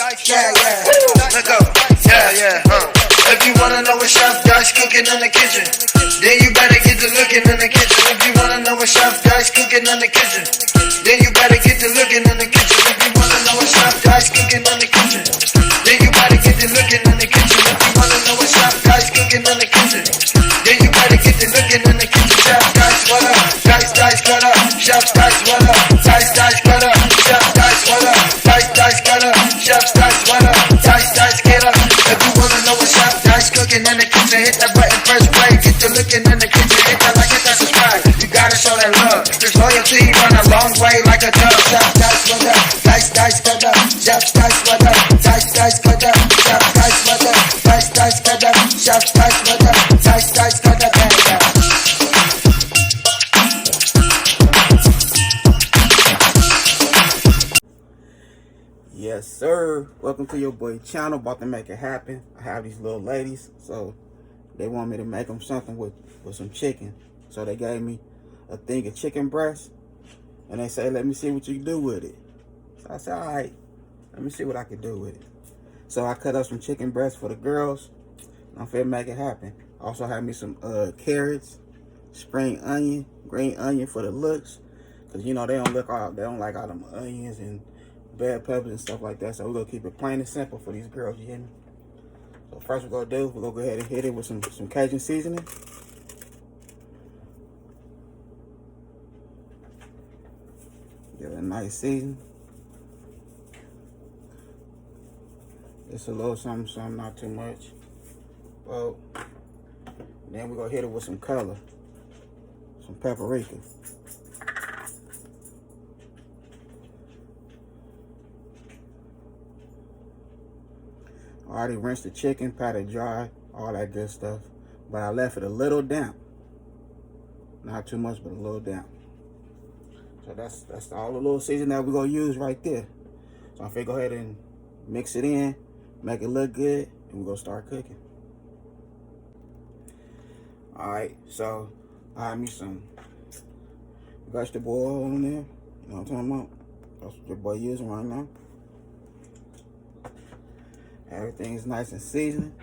Yeah, let go. Yeah. If you wanna know what Chef Dice cooking in the kitchen, then you better get to looking in the kitchen. If you wanna know what Chef Dice cooking in the kitchen, then you better get to looking in the kitchen. If you wanna know what Chef Dice cooking in the kitchen, then you better get to looking in the kitchen. If you wanna know what Chef Dice cooking in the kitchen, then you better get to looking in the kitchen. Chef Dice, what up? Dice, cut up. Chef Dice, what up? Dice, cut up. Chef Dice, what up? Dice, cut up. Chef Dice, what up? Dice, get up. If you wanna know what Chef Dice cooking in the kitchen, hit that button, press play. Get to looking in the kitchen, hit that like, hit that subscribe. You gotta show that love. There's loyalty run a long way like a dove. Chef Dice, what up? Dice, cut up. Chef Dice, what up? Dice, cut up. Chef Dice, what up? Dice, cut up. Chef Dice, what up? Dice, cut up. Yes, sir. Welcome to your boy channel. About to make it happen. I have these little ladies, so they want me to make them something with some chicken. So they gave me a thing of chicken breast, and they say, let me see what you can do with it. So I said, all right, let me see what I can do with it. So I cut up some chicken breast for the girls. I'm finna make it happen. Also have me some carrots, spring onion, green onion for the looks, cause you know they don't like all them onions and bell peppers and stuff like that. So we're gonna keep it plain and simple for these girls, you hear me? So first we're gonna go ahead and hit it with some Cajun seasoning. Give it a nice season. It's a little something, not too much. Well, then we're gonna hit it with some color, some paprika. I already rinsed the chicken, patted dry, all that good stuff. But I left it a little damp. Not too much, but a little damp. So that's all the little seasoning that we're gonna use right there. So I'm gonna go ahead and mix it in, make it look good, and we're gonna start cooking. Alright, so I have me some vegetable oil in there. You know what I'm talking about? That's what your boy using right now. Everything's nice and seasoned.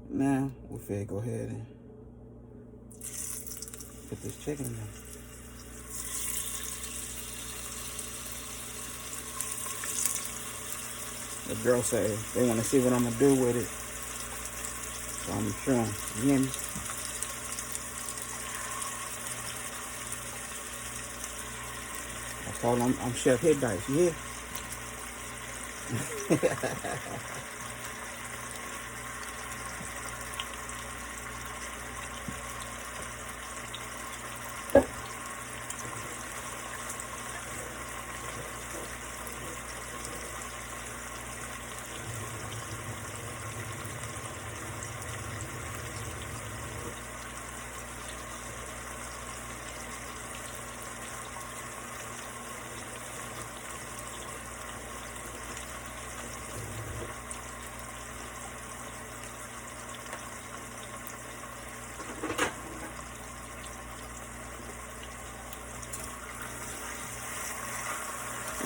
Now we're finna go ahead and put this chicken in there. The girls say they want to see what I'm gonna do with it, so I'm showing. You hear me? I told them I'm Chef Hit Dice. You hear?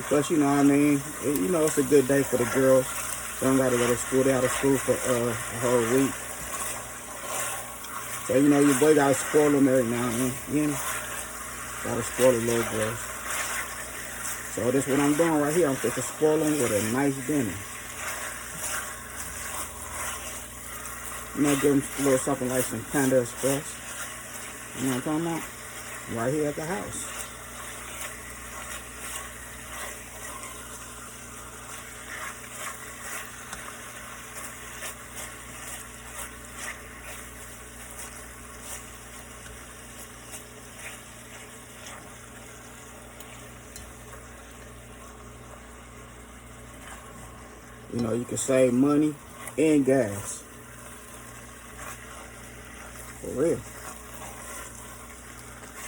Plus, you know what I mean, you know, it's a good day for the girls. They don't gotta go to school. They out of school for a whole week. So, you know, your boy gotta spoil them every now and then. You know? Gotta spoil the little girls. So this is what I'm doing right here. I'm supposed to spoil them with a nice dinner. You know, give them a little something like some Panda Express. You know what I'm talking about? Right here at the house. You know, you can save money and gas. For real.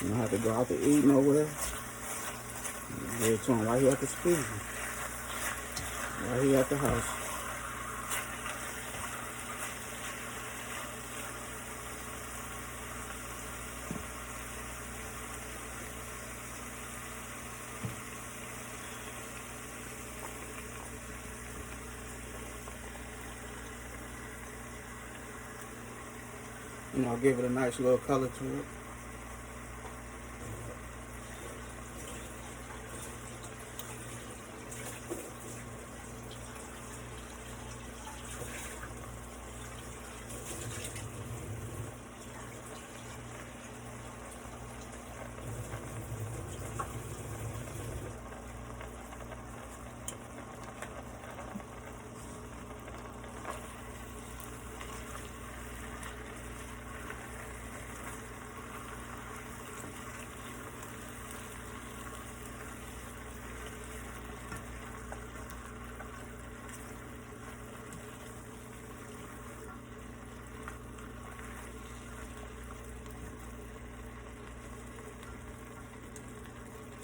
You don't have to go out to eat nowhere. You get it to them right here at the speed. Right here at the house. You know, give it a nice little color to it.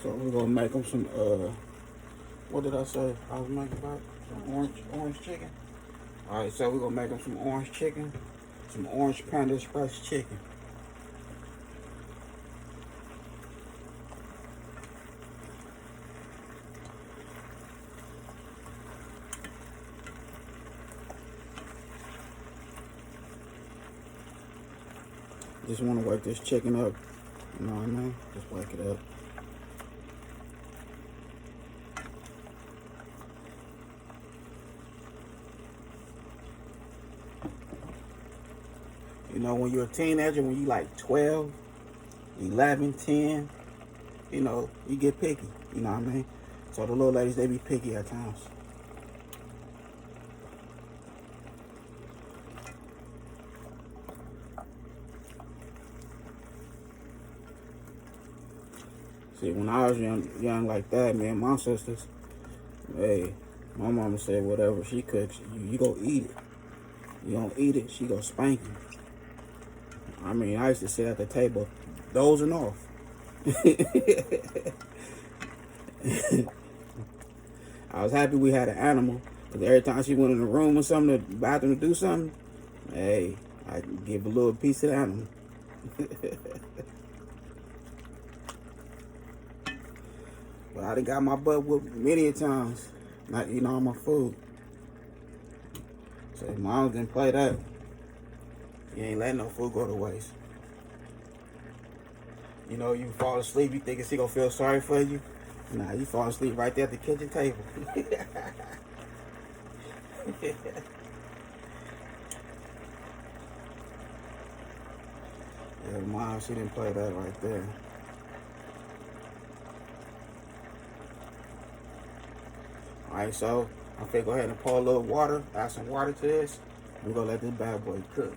So we're gonna make them some, what did I say I was making about? Some orange chicken. All right, so we're gonna make them some orange chicken, some orange Panda Express chicken. Just want to wake this chicken up, you know what I mean? Just wake it up. You know, when you're a teenager, when you like 12, 11, 10, you know, you get picky, you know what I mean? So the little ladies, they be picky at times. See, when I was young like that, man, my sisters, hey, my mama said whatever she cooks, you go eat it. You don't eat it, she go spank you. I mean, I used to sit at the table dozing off. I was happy we had an animal, because every time she went in the room or something, the bathroom to do something, hey, I give a little piece of the animal. But I done got my butt whooped many a times, not eating all my food. So mom didn't play that. You ain't letting no food go to waste. You know, you fall asleep, you thinking she gonna feel sorry for you? Nah, you fall asleep right there at the kitchen table. Yeah, mom, she didn't play that right there. Alright, so I'm finna go ahead and pour a little water, add some water to this. We're gonna let this bad boy cook.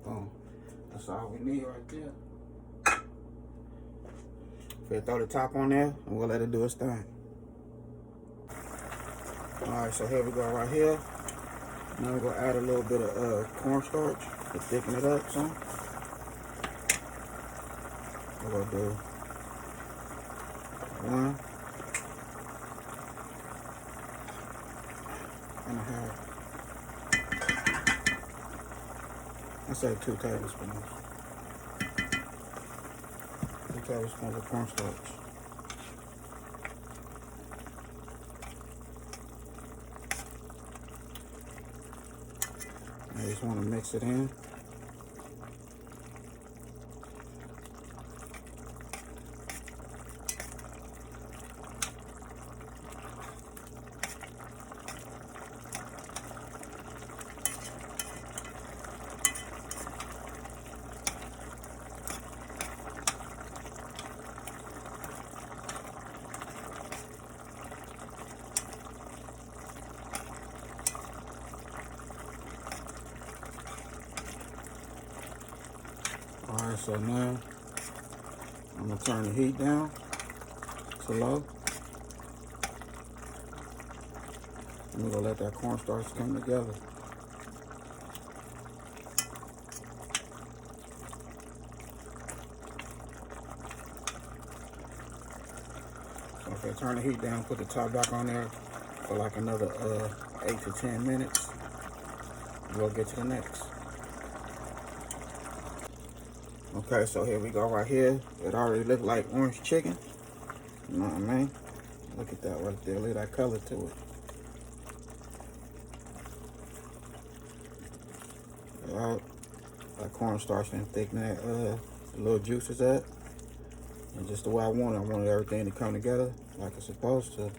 Boom. That's all we need right there. Finna throw the top on there and we'll let it do its thing. Alright, so here we go right here. Now we're gonna add a little bit of cornstarch to thicken it up some. We're gonna do 1 1/2. I say 2 tablespoons. 2 tablespoons of cornstarch. I just want to mix it in. Alright, so now I'm gonna turn the heat down to low. And we're gonna let that cornstarch come together. Okay, turn the heat down, put the top back on there for like another 8 to 10 minutes. We'll get to the next. Okay, so here we go right here. It already looked like orange chicken. You know what I mean? Look at that right there. Look at that color to it. Alright. That cornstarch and thicken that little juices up. And just the way I wanted everything to come together like it's supposed to.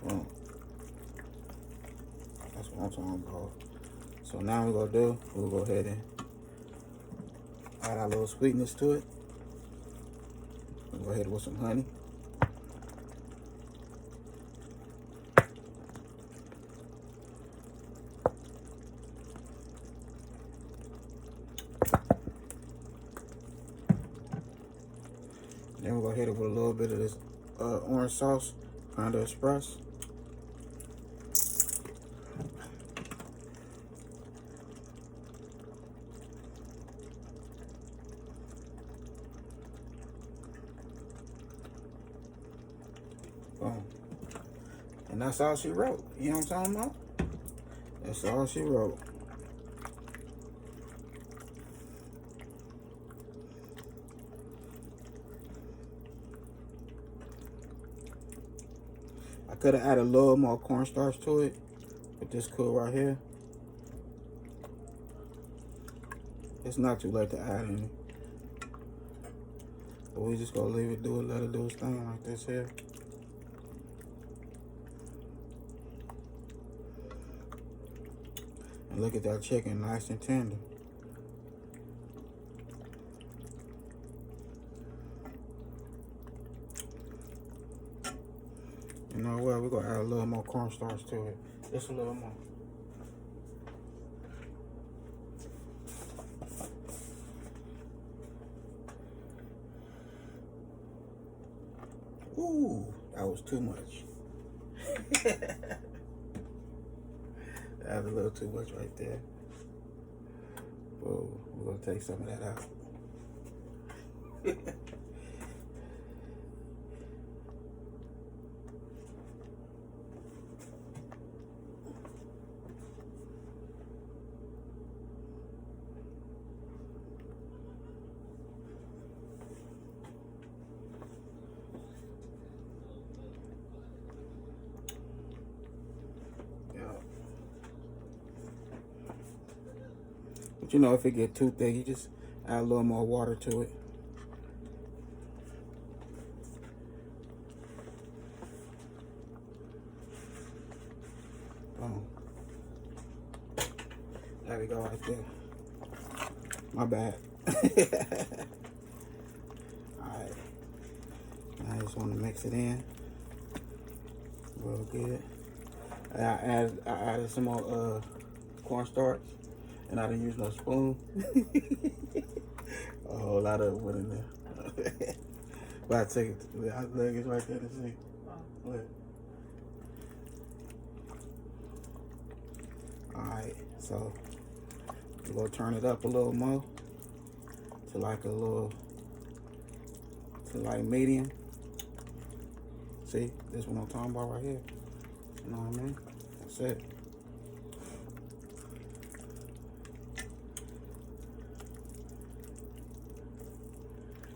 Boom. That's what I'm talking about. So now we're gonna do, we'll go ahead and add our little sweetness to it. We'll go ahead with some honey. Then we're gonna hit it with a little bit of this orange sauce, PANDA Express. Boom. And that's all she wrote. You know what I'm talking about? That's all she wrote. I could have added a little more cornstarch to it, but this cool right here. It's not too late to add any. But we just gonna leave it, let it do its thing like this here. And look at that chicken, nice and tender. You know what? We're gonna add a little more cornstarch to it. Just a little more. Ooh, that was too much. That was a little too much right there. Whoa, we're gonna take some of that out. But you know, if it get too thick, you just add a little more water to it. Boom. There we go right there. My bad. Alright. I just want to mix it in real good. I added some more cornstarch. And I didn't use no spoon. A whole lot of it went in there. But I take it. Look, it's right there to see. Look. Alright, so we're gonna turn it up a little more to like medium. See, this one I'm talking about right here. You know what I mean? That's it.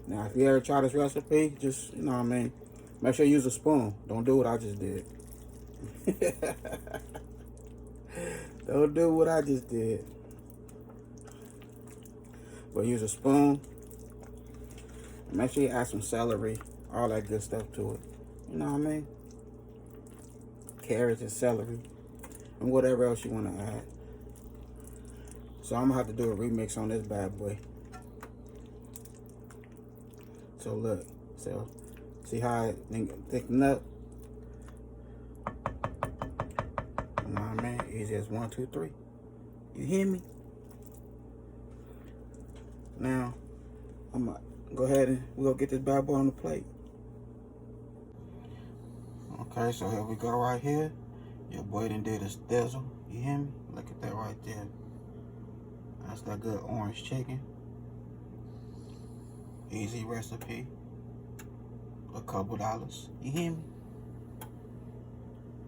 Now, if you ever try this recipe, just, you know what I mean, make sure you use a spoon. Don't do what I just did. Don't do what I just did. But use a spoon. Make sure you add some celery, all that good stuff to it. You know what I mean? Carrots and celery, and whatever else you want to add. So I'm going to have to do a remix on this bad boy. So look, so see how it thicken up? You know what I mean? Easy as 1, 2, 3. You hear me? Now, I'm gonna go ahead and we'll get this bad boy on the plate. Okay, so here we go right here. Your boy done did his thizzle. You hear me? Look at that right there. That's that good orange chicken. Easy recipe. A couple dollars. You hear me?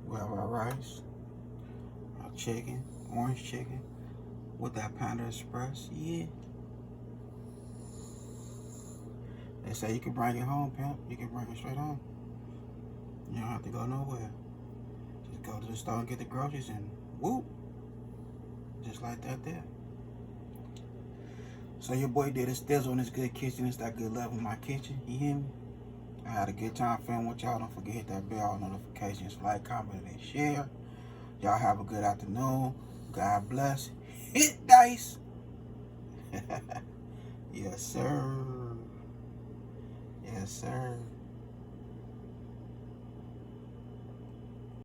We have our rice, our chicken, orange chicken, with that PANDA Express. Yeah. They say you can bring it home, pimp. You can bring it straight home. You don't have to go nowhere. Just go to the store and get the groceries and whoop. Just like that there. So your boy did his thizzle in this good kitchen. It's that good love in my kitchen. You hear me? I had a good time filming with y'all. Don't forget to hit that bell notifications, like, comment, and share. Y'all have a good afternoon. God bless. Hit dice. Yes, sir. Yes, sir.